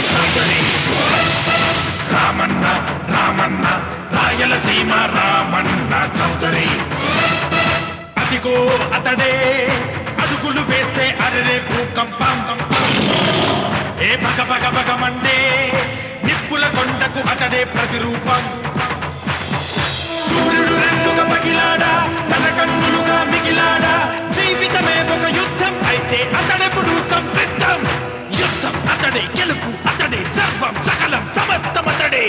చౌదరి రామన్న రామన్న రాయలసీమ రామన్న చౌదరి అదిగో అతడే అడుగులు వేస్తే అరరే భూకంపం ఏ భగ భగ భగమండే నిప్పుల కొండకు అతడే ప్రతిరూపం సూర్యుడు రెండుగా పగిలాడా తన కన్నులుగా మిగిలాడా జీవితమే ఒక యుద్ధం అయితే అతడెప్పుడు సంసిద్ధం యుద్ధం అతడే గెలుపు అతడే సర్వం సకలం సమస్తం అతడే